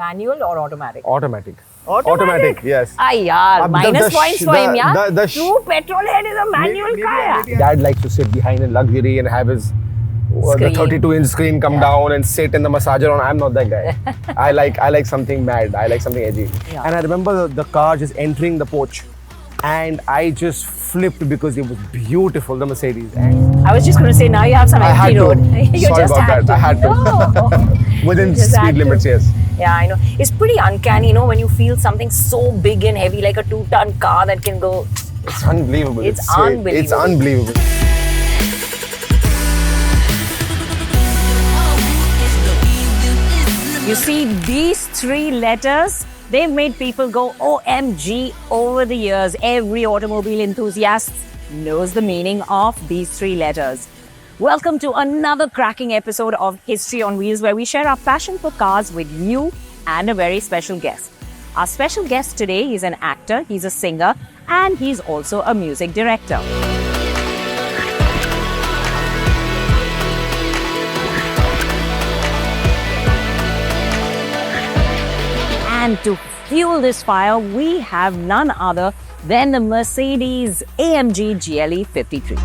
Manual or automatic? Automatic. Automatic, yes. Minus points for him, yeah? True petrol head is a manual car. Dad likes to sit behind in luxury and have his the 32-inch screen come down and sit in the massager on. I'm not that guy. I like something mad. I like something edgy. Yeah. And I remember the car just entering the porch, and I just flipped because it was beautiful, the Mercedes. And I was just going to say, now you have some empty road. You Sorry just about that. I had to. No. Within speed limits, yes. Yeah, I know. It's pretty uncanny, you know, when you feel something so big and heavy, like a 2-ton car that can go. It's unbelievable. It's unbelievable. It's unbelievable. You see, these 3 letters, they've made people go OMG over the years. Every automobile enthusiast knows the meaning of these 3 letters. Welcome to another cracking episode of History on Wheels, where we share our passion for cars with you and a very special guest. Our special guest today is an actor, he's a singer, and he's also a music director. And to fuel this fire, we have none other than the Mercedes AMG GLE 53.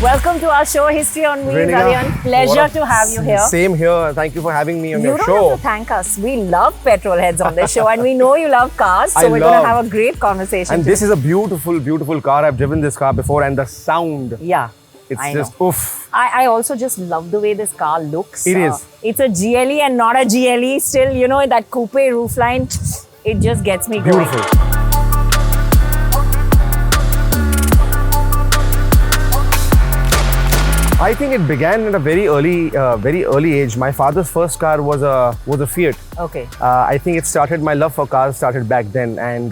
Welcome to our show, History on Wheels, Adhyayan. Pleasure to have you here. Same here. Thank you for having me on your show. You don't have to thank us. We love petrol heads on this show, and we know you love cars, so we're going to have a great conversation And today. This is a beautiful, beautiful car. I've driven this car before, and the sound. Yeah. It's just oof. I also just love the way this car looks. It is. It's a GLE and not a GLE. Still, you know, that coupe roofline, it just gets me going. Beautiful. I think it began at a very early age. My father's first car was a Fiat. Okay. I think it started, my love for cars started back then, and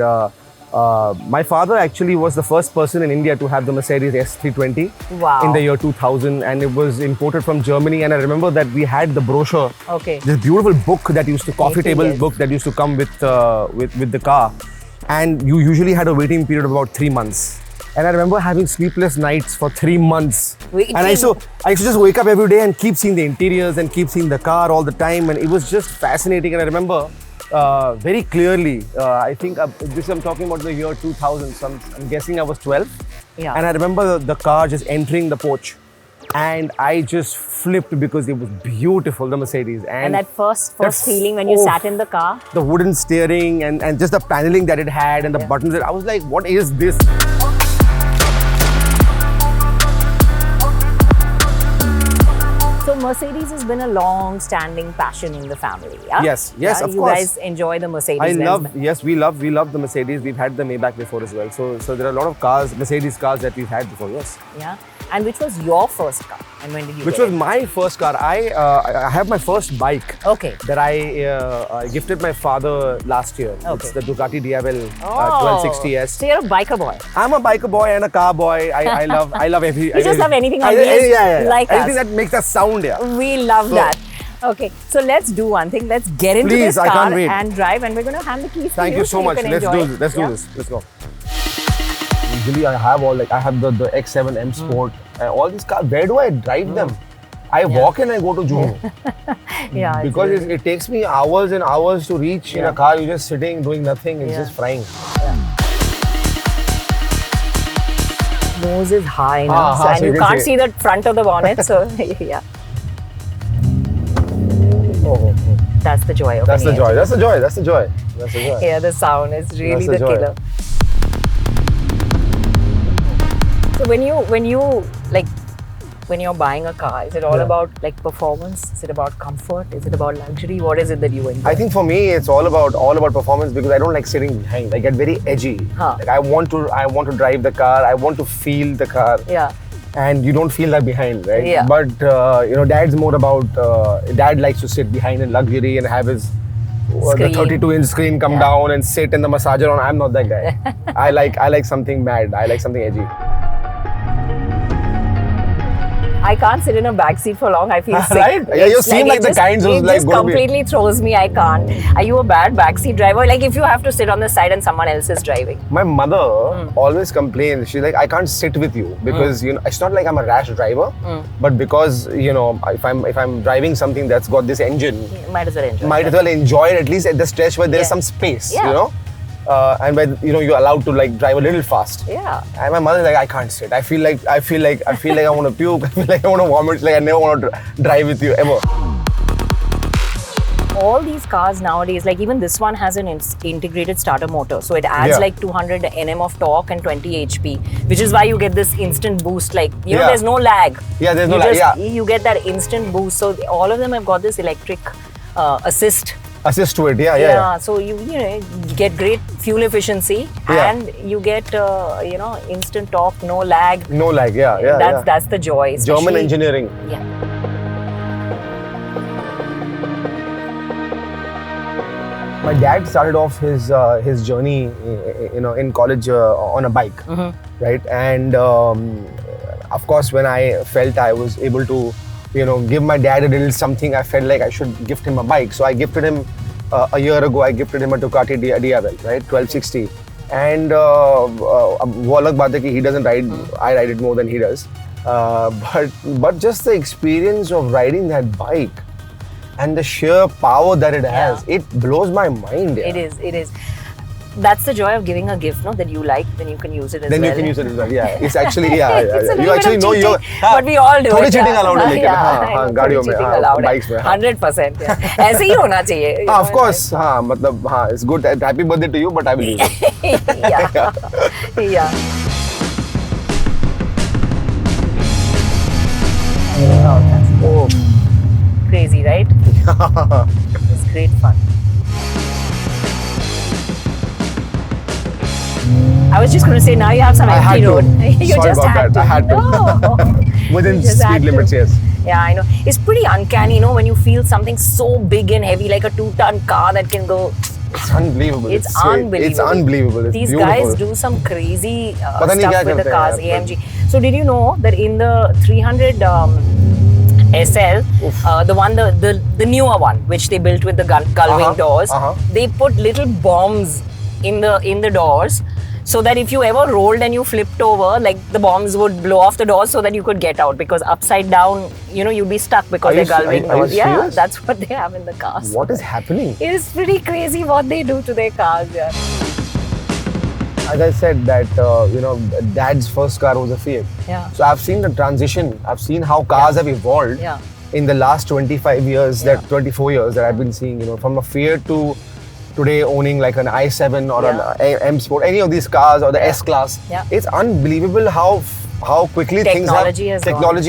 my father actually was the first person in India to have the Mercedes S320 in the year 2000, and it was imported from Germany. And I remember that we had the brochure, this beautiful book that used to coffee table book that used to come with the car, and you usually had a waiting period of about 3 months. And I remember having sleepless nights for 3 months. And I used to just wake up every day and keep seeing the interiors and keep seeing the car all the time. And it was just fascinating. And I remember very clearly, I think I'm talking about the year 2000. So I'm guessing I was 12. Yeah. And I remember the car just entering the porch. And I just flipped because it was beautiful, the Mercedes. And that first feeling when you sat in the car? The wooden steering and just the paneling that it had and the buttons. I was like, what is this? So Mercedes has been a long-standing passion in the family, yeah? Yes, of course. You guys enjoy the Mercedes. We love the Mercedes. We've had the Maybach before as well. So there are a lot of cars, Mercedes cars that we've had before, yes. Yeah. And which was your first car? And when did you Which was my first car. I have my first bike. Okay. That I gifted my father last year. Okay. It's the Ducati Diavel 1260S. So you're a biker boy. I'm a biker boy and a car boy. I love every. You just love anything on wheels, like anything us. that makes a sound, yeah. We love that. Okay, so let's do one thing. Let's get into this car and drive, and we're going to hand the keys to you. Thank you so much. Let's do this. Let's go. Usually I have the X7 M Sport, all these cars. Where do I drive them? I walk and I go to Juhu. Because it takes me hours and hours to reach in a car. You're just sitting, doing nothing. It's just frying. Nose is high now, and you can't see the front of the bonnet. So yeah. That's the joy of That's the joy. Yeah, the sound is really the killer. So when you're buying a car, is it all about like performance? Is it about comfort? Is it about luxury? What is it that you enjoy? I think for me it's all about performance, because I don't like sitting behind. I get very edgy. Like I want to drive the car. I want to feel the car. Yeah. And you don't feel that behind, right? Yeah. But Dad's more about. Dad likes to sit behind in luxury and have his the 32-inch screen come down and sit in the massager on. I'm not that guy. I like something mad. I like something edgy. I can't sit in a back seat for long. I feel sick. Right? Yeah, you seem like the kinds who's like it just completely throws me. I can't. Are you a bad backseat driver? Like if you have to sit on the side and someone else is driving. My mother always complains. She's like, I can't sit with you because you know it's not like I'm a rash driver, but because you know if I'm driving something that's got this engine, might as well enjoy. Might as well enjoy it at least at the stretch where there's some space, you know. And when you know you're allowed to like drive a little fast. Yeah. And my mother's like, I can't sit. I feel like I want to puke. I feel like I want to vomit. It's like I never want to drive with you ever. All these cars nowadays, like even this one has an integrated starter motor, so it adds like 200 Nm of torque and 20 HP, which is why you get this instant boost. Like you know, there's no lag. Yeah, there's no lag. You get that instant boost. So all of them have got this electric assist to it. Yeah. So you get great fuel efficiency and you get you know, instant torque, no lag. That's the joy. German engineering. Yeah. My dad started off his journey, you know, in college on a bike, right? And of course, when I felt I was able to, you know, give my dad a little something, I felt like I should gift him a bike. So I gifted him a year ago. I gifted him a Ducati Diavel, right, 1260. And वो अलग बात है कि he doesn't ride. I ride it more than he does. But just the experience of riding that bike and the sheer power that it has, it blows my mind. It is. That's the joy of giving a gift, no? That you like, then you can use it as well. Then you can use it as well, yeah. It's actually, It's a you actually know cheating, but we all do थोड़ी it. cheating allowed है लेकिन, हाँ, गाड़ियों में, bikes में. 100%, ऐसे ही होना चाहिए. Of course, हाँ, मतलब, हाँ, it's good. Happy birthday to you, but I will use it. Yeah. Oh, crazy, right? It's great fun. I was just going to say, now you have some empty road. You Sorry just about had that. to. I had to. No. Within speed limits, yes. Yeah, I know. It's pretty uncanny, you know, when you feel something so big and heavy, like a 2-ton car that can go. It's unbelievable. It's unbelievable. It's unbelievable. It's These beautiful. guys do some crazy stuff Pata nahi kya with the karte cars, hain, AMG. So did you know that in the 300 SL, the newer one, which they built with the gull wing doors, they put little bombs in the doors, so that if you ever rolled and you flipped over, like the bombs would blow off the doors so that you could get out, because upside down, you know, you'd be stuck because they're gull wing doors. Yeah, that's what they have in the cars. What is happening? It is pretty crazy what they do to their cars. Yeah. As I said that, you know, Dad's first car was a Fiat. Yeah. So I've seen the transition. I've seen how cars have evolved in the last 25 years, 24 years that I've been seeing, you know, from a Fiat to today owning like an i7 or an M Sport, any of these cars or the S Class. Yeah. It's unbelievable how quickly technology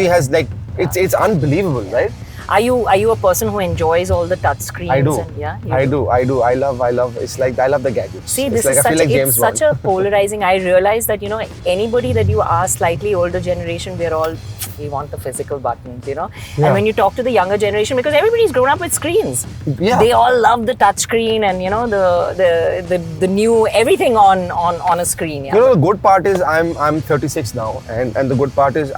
has like, it's unbelievable, right? Are you a person who enjoys all the touch screens? I do. And, I do. I love. It's like I love the gadgets. See, this like, is such a polarizing. I realize that, you know, anybody that you ask, slightly older generation, we want the physical buttons, you know. Yeah. And when you talk to the younger generation, because everybody's grown up with screens, they all love the touch screen and, you know, the new everything on a screen. Yeah. You know, the good part is I'm 36 now, and the good part is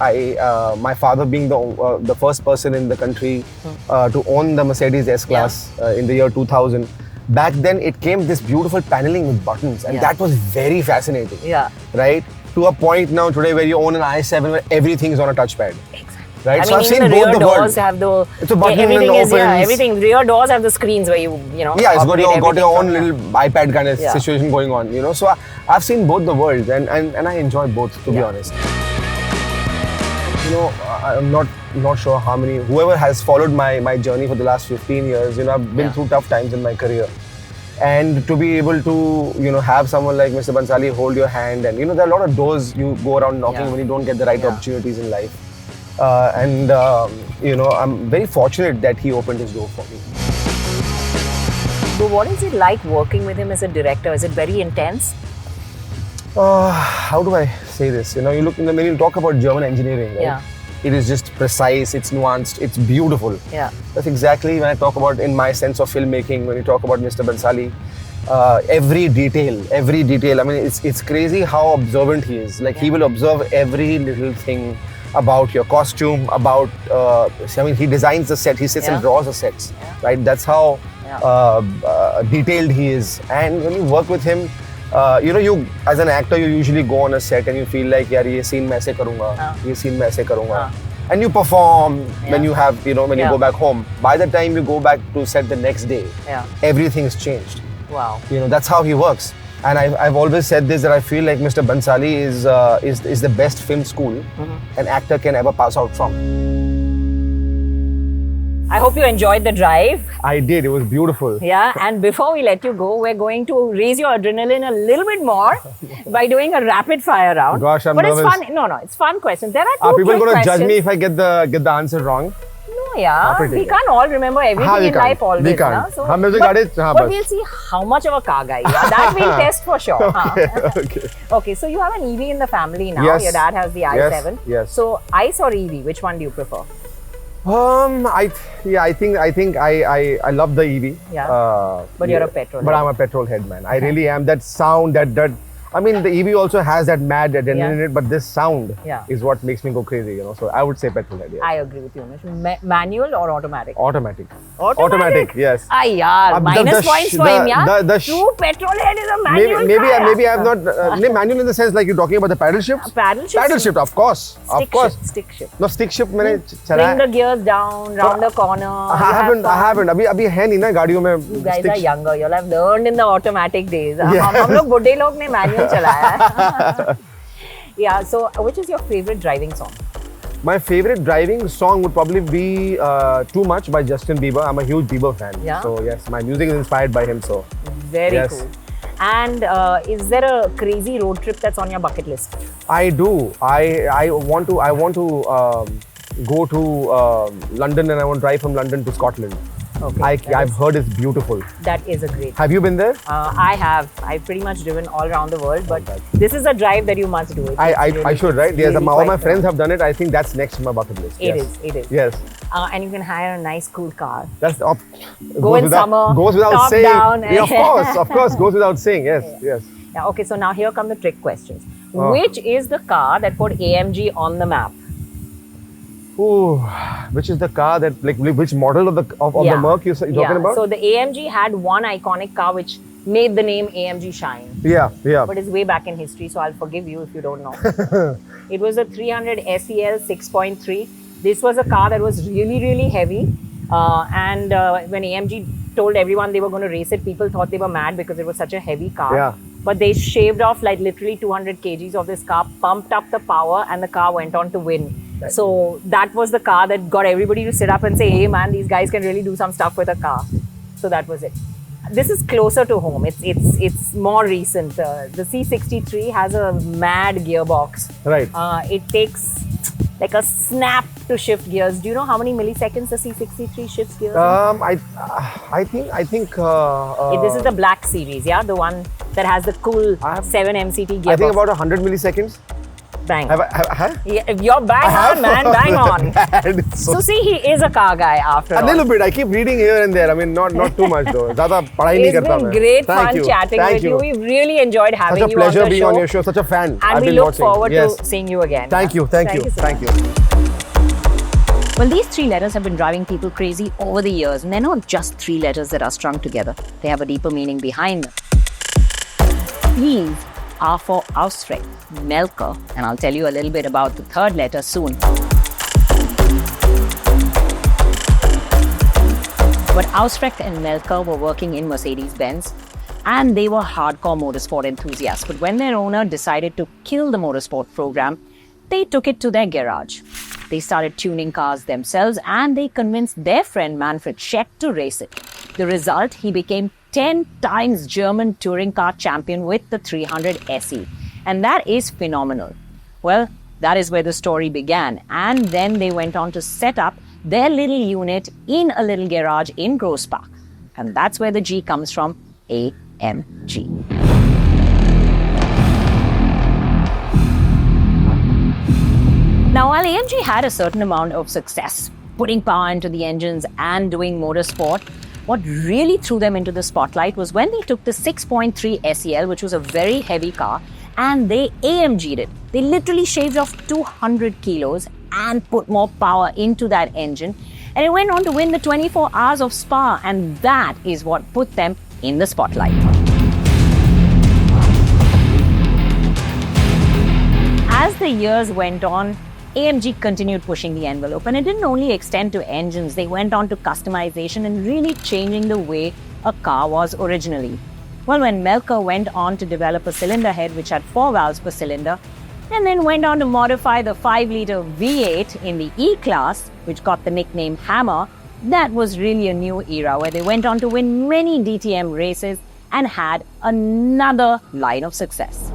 my father being the first person in the country to own the Mercedes S Class in the year 2000. Back then, it came this beautiful paneling with buttons, and that was very fascinating. Yeah. Right? To a point now today where you own an i7 where everything is on a touchpad. Exactly. Right? I so mean, I've seen the both rear the doors have the everything is everything. Rear doors have the screens where you know. Yeah, it's got your own little iPad kind of situation going on, you know. So I've seen both the worlds, and I enjoy both, to be honest. You know, I'm not sure how many, whoever has followed my journey for the last 15 years, you know, I've been through tough times in my career. And to be able to, you know, have someone like Mr. Bhansali hold your hand, and, you know, there are a lot of doors you go around knocking when you don't get the right opportunities in life. You know, I'm very fortunate that he opened his door for me. So what is it like working with him as a director? Is it very intense? How do I say this? You know, when you talk about German engineering, right? Yeah. It is just precise, it's nuanced, it's beautiful. Yeah. That's exactly when I talk about in my sense of filmmaking, when you talk about Mr. Bhansali, every detail. I mean, it's crazy how observant he is. Like he will observe every little thing about your costume, about, I mean, he designs the set, he sits and draws the sets, right? That's how detailed he is. And when you work with him, you know, you as an actor, you usually go on a set and you feel like, yaar, ye scene main aise karunga, ye scene main aise karunga. And you perform when you have, you know, when you go back home. By the time you go back to set the next day, everything's changed. Wow. You know, that's how he works. And I've always said this, that I feel like Mr. Bhansali is the best film school an actor can ever pass out from. I hope you enjoyed the drive. I did. It was beautiful. Yeah, and before we let you go, we're going to raise your adrenaline a little bit more by doing a rapid fire round. Gosh, I'm nervous. But it's fun. No, it's fun questions. There are two people going to questions. judge me if I get the answer wrong? No, yeah. We can't all remember everything in life always. We can't. So, but we'll see how much of a car guy you are. That we'll test for sure. Okay, so you have an EV in the family now. Yes. Your dad has the i7. Yes. So ICE or EV, which one do you prefer? I think I love the EV. Yeah. But you're a petrol. But I'm a petrol head, man. I really am. That sound, that I mean, the EV also has that mad adrenaline in it, but this sound is what makes me go crazy, you know. So I would say petrol head. I agree with you, Umesh. Manual or automatic? Automatic. Automatic, yes. Minus points for him, yeah? True petrol head is a manual Maybe I'm not... manual in the sense like you're talking about the paddle shift? Paddle shift? Paddle shift, of course. Stick shift. No, stick shift मैंने Bring the gears down, round the corner. I haven't. अभी है नहीं ना गाड़ियों में. You guys are younger. You'll have learned in the automatic days. हम लोग बुड्ढे लोग ने manual चलाया. Yeah, so which is your favorite driving song? My favorite driving song would probably be Too Much by Justin Bieber. I'm a huge Bieber fan. Yeah? So yes, my music is inspired by him. So very cool. And is there a crazy road trip that's on your bucket list? I do. I want to go to London, and I want to drive from London to Scotland. Okay, I've heard it's beautiful. That is a great. Have you been there? I have. I've pretty much driven all around the world, but this is a drive that you must do. I should, right? Yes, all my friends have done it. I think that's next on my bucket list. It is. Yes. And you can hire a nice, cool car. That's go in summer. Goes without top saying. Down. Yeah, of course, goes without saying. Yes. Yeah. Okay. So now here come the trick questions. Which is the car that put AMG on the map? Ooh, which is the car that, like, which model of the Merc you're talking about? So the AMG had one iconic car which made the name AMG shine. Yeah. But it's way back in history, so I'll forgive you if you don't know. It was a 300 SEL 6.3. This was a car that was really, really heavy. And when AMG told everyone they were going to race it, people thought they were mad because it was such a heavy car. Yeah. But they shaved off like literally 200 kgs of this car, pumped up the power, and the car went on to win. So that was the car that got everybody to sit up and say, hey man, these guys can really do some stuff with a car. So that was it. This is closer to home. It's more recent. The C63 has a mad gearbox. Right. It takes like a snap to shift gears. Do you know how many milliseconds the C63 shifts gears? I think. This is the black series, yeah, the one that has the cool 7 MCT gearbox. I think about 100 milliseconds. Bang. Yeah, you're bang on, man. Bang on. So see, he is a car guy after all. A little bit. I keep reading here and there. I mean, not too much though. ज़्यादा पढ़ाई नहीं करता मैं. It's been great fun chatting with you. We've really enjoyed having you on the show. Such a pleasure being on your show. Such a fan. And we look forward to seeing you again. Thank you. Well, these 3 letters have been driving people crazy over the years, and they're not just 3 letters that are strung together. They have a deeper meaning behind them. These are for Ausfreck, Melker, and I'll tell you a little bit about the 3rd letter soon. But Ausfreck and Melker were working in Mercedes-Benz, and they were hardcore motorsport enthusiasts. But when their owner decided to kill the motorsport program, they took it to their garage. They started tuning cars themselves, and they convinced their friend Manfred Scheck to race it. The result, he became 10 times German touring car champion with the 300 SE. And that is phenomenal. Well, that is where the story began. And then they went on to set up their little unit in a little garage in Groves Park. And that's where the G comes from, AMG. Now, while AMG had a certain amount of success putting power into the engines and doing motorsport, what really threw them into the spotlight was when they took the 6.3 SEL, which was a very heavy car, and they AMG'd it. They literally shaved off 200 kilos and put more power into that engine. And it went on to win the 24 Hours of Spa, and that is what put them in the spotlight. As the years went on, AMG continued pushing the envelope, and it didn't only extend to engines. They went on to customization and really changing the way a car was originally. Well, when Melker went on to develop a cylinder head which had 4 valves per cylinder, and then went on to modify the 5-litre V8 in the E-Class, which got the nickname Hammer, that was really a new era where they went on to win many DTM races and had another line of success.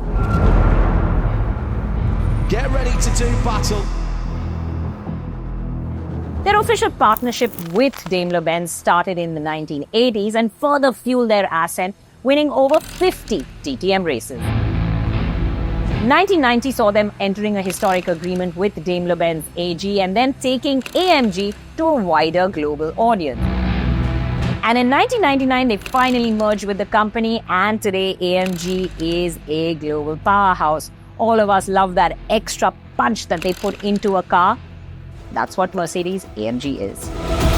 Get ready to do battle. Their official partnership with Daimler-Benz started in the 1980s and further fueled their ascent, winning over 50 DTM races. 1990 saw them entering a historic agreement with Daimler-Benz AG and then taking AMG to a wider global audience. And in 1999, they finally merged with the company, and today AMG is a global powerhouse. All of us love that extra punch that they put into a car. That's what Mercedes AMG is.